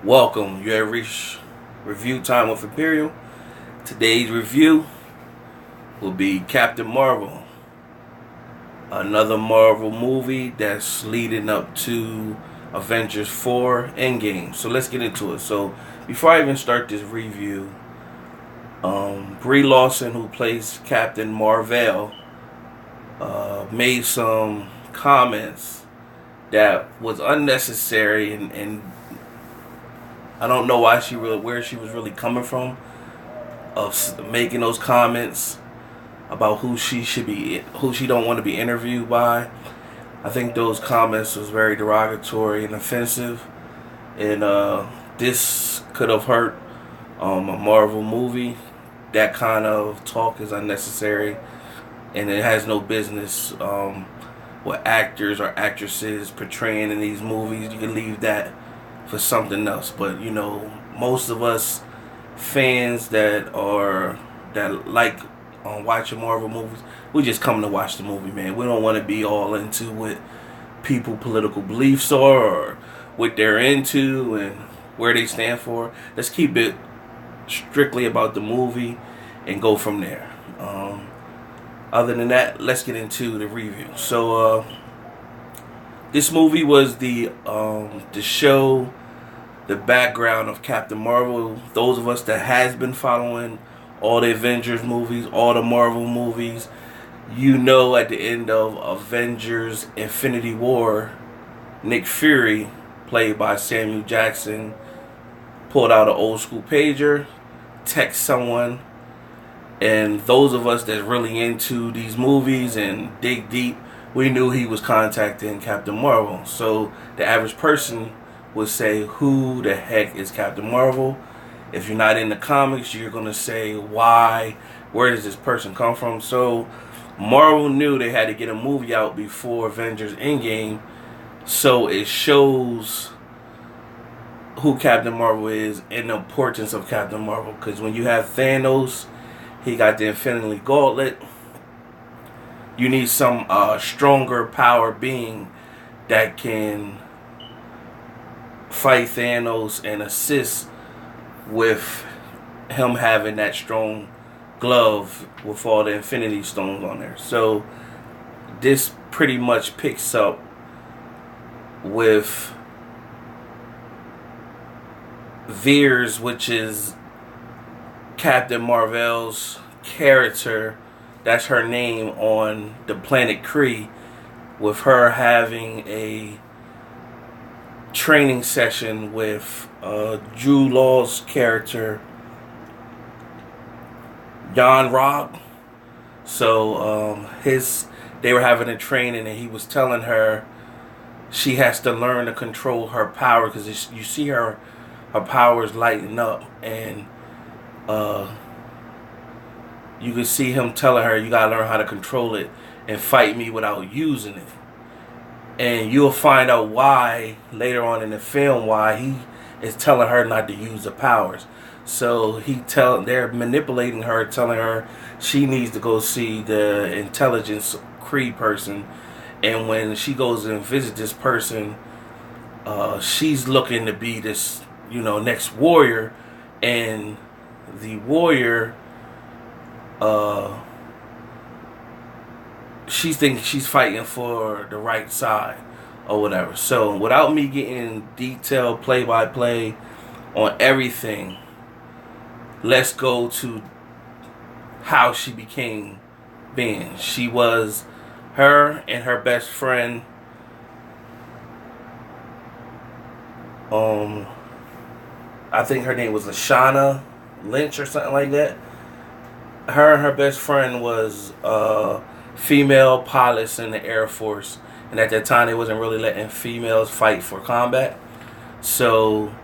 Welcome. You have reached review time with Imperial. Today's review will be Captain Marvel, another Marvel movie that's leading up to Avengers 4 Endgame. So let's get into it. So before I even start this review, Brie Larson, who plays Captain Marvel, made some comments that was unnecessary, and I don't know where she was really coming from of making those comments about who she don't want to be interviewed by. I think those comments was very derogatory and offensive, and this could have hurt a Marvel movie. That kind of talk is unnecessary, and it has no business. What actors or actresses portraying in these movies, you can leave that for something else. But most of us fans that like watching Marvel movies, we just come to watch the movie, man. We don't want to be all into what people political beliefs are or what they're into and where they stand for. Let's keep it strictly about the movie and go from there. Other than that, let's get into the review. So this movie was the show the background of Captain Marvel. Those of us that has been following all the Avengers movies, all the Marvel movies, at the end of Avengers Infinity War, Nick Fury, played by Samuel Jackson, pulled out an old school pager, text someone, and those of us that's really into these movies and dig deep, we knew he was contacting Captain Marvel. So the average person would say, who the heck is Captain Marvel? If you're not in the comics, you're going to say, why? Where does this person come from? So Marvel knew they had to get a movie out before Avengers Endgame, so it shows who Captain Marvel is and the importance of Captain Marvel. Because when you have Thanos, he got the Infinity Gauntlet. You need some stronger power being that can fight Thanos and assist with him having that strong glove with all the Infinity Stones on there. So this pretty much picks up with Veers, which is Captain Marvel's character. That's her name on the planet Kree, with her having a training session with Drew Law's character, Jan Rock. So they were having a training, and he was telling her she has to learn to control her power, because you see her powers lighting up, and you can see him telling her, you gotta learn how to control it and fight me without using it. And you'll find out why later on in the film, why he is telling her not to use the powers. So they're manipulating her, telling her she needs to go see the intelligence Kree person. And when she goes and visit this person, she's looking to be this, next warrior. And the warrior, she thinks she's fighting for the right side or whatever. So without me getting detailed play-by-play on everything, let's go to how she became being. Her and her best friend, I think her name was Lashana Lynch or something like that. Her and her best friend was female pilots in the Air Force, and at that time they wasn't really letting females fight for combat, so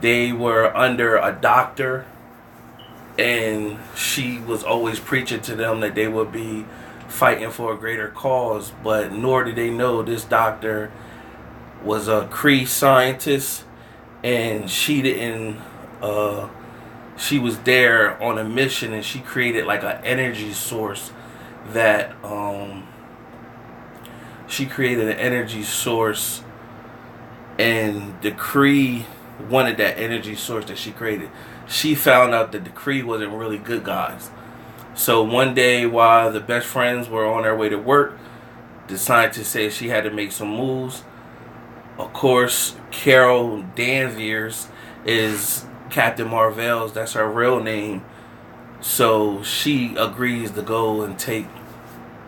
they were under a doctor, and she was always preaching to them that they would be fighting for a greater cause. But nor did they know this doctor was a Kree scientist, and she didn't she was there on a mission, and she created like an energy source that and the Kree wanted that energy source that she created. She found out that the Kree wasn't really good guys. So one day while the best friends were on their way to work, the scientist said she had to make some moves. Of course, Carol Danvers is Captain Marvel's, that's her real name. So she agrees to go and take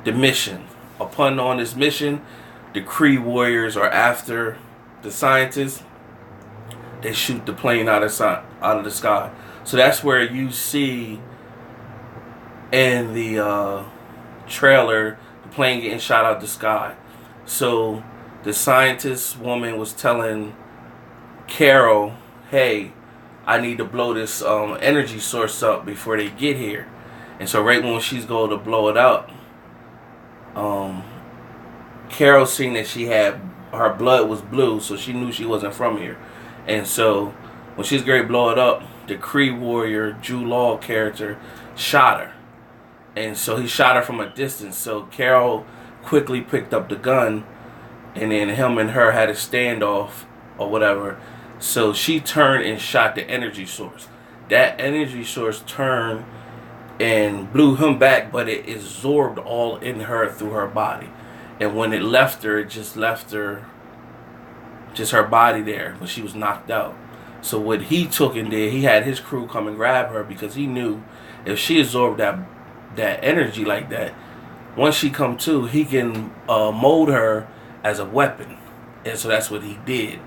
the mission. Upon on this mission, the Kree warriors are after the scientists. They shoot the plane out of the sky. So that's where you see in the trailer the plane getting shot out the sky. So the scientist woman was telling Carol, hey, I need to blow this energy source up before they get here. And so right when she's going to blow it up, Carol seen that she had, her blood was blue, so she knew she wasn't from here. And so when she's going to blow it up, the Kree warrior, Jude Law character, shot her. And so he shot her from a distance. So Carol quickly picked up the gun, and then him and her had a standoff or whatever. So she turned and shot the energy source. That energy source turned and blew him back, but it absorbed all in her through her body. And when it left her, it just left her, just her body there, but she was knocked out. So what he took and did, he had his crew come and grab her, because he knew if she absorbed that energy like that, once she come to, he can mold her as a weapon. And so that's what he did.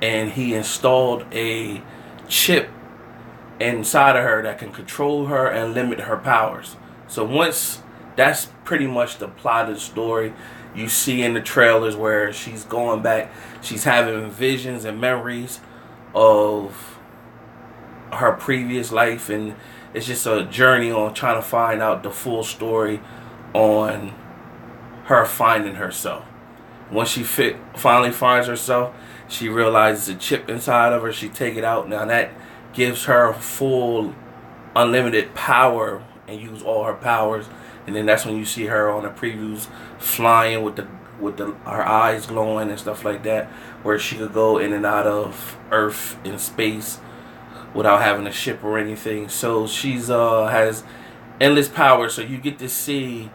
And he installed a chip inside of her that can control her and limit her powers. So once, that's pretty much the plot of the story. You see in the trailers where she's going back, she's having visions and memories of her previous life, and it's just a journey on trying to find out the full story on her finding herself. Once she finally finds herself, she realizes a chip inside of her. She take it out. Now that gives her full unlimited power and use all her powers. And then that's when you see her on the previews flying with her eyes glowing and stuff like that, where she could go in and out of Earth in space without having a ship or anything. So she's has endless power. So you get to see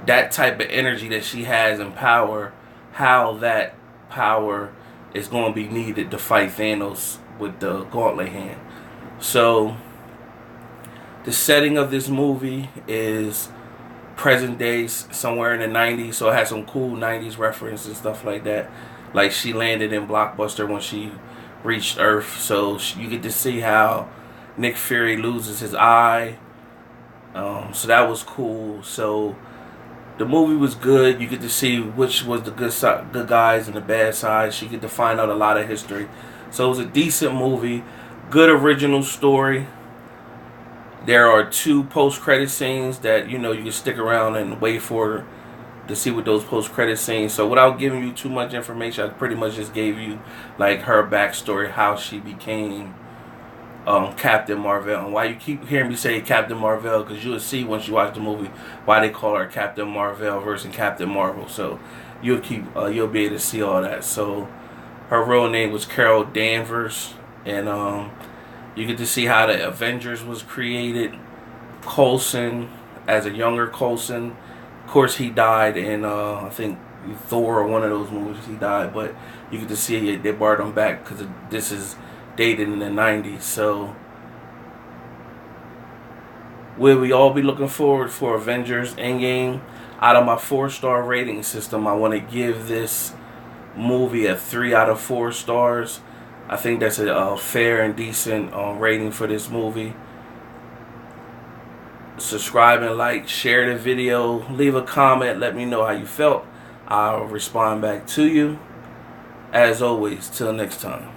that type of energy that she has and power, how that power is going to be needed to fight Thanos with the gauntlet hand. So the setting of this movie is present days, somewhere in the 90s, so it has some cool 90s reference and stuff like that. Like she landed in Blockbuster when she reached Earth, so you get to see how Nick Fury loses his eye. So that was cool. So the movie was good. You get to see which was the good guys and the bad sides. You get to find out a lot of history. So it was a decent movie, good original story. There are 2 post-credit scenes that, you know, you can stick around and wait for to see what those post-credit scenes. So without giving you too much information, I pretty much just gave you like her backstory, how she became Captain Marvel, and why you keep hearing me say Captain Marvel, because you'll see once you watch the movie why they call her Captain Marvel versus Captain Marvel. So you'll be able to see all that. So her real name was Carol Danvers, and you get to see how the Avengers was created. Coulson, as a younger Coulson, of course he died in I think Thor or one of those movies. He died, but you get to see they brought him back because this is dated in the 90s. So will we all be looking forward for Avengers Endgame? Out of my 4-star rating system, I want to give this movie a 3 out of 4 stars. I think that's a fair and decent rating for this movie. Subscribe and like, share the video, leave a comment, let me know how you felt. I'll respond back to you. As always, till next time.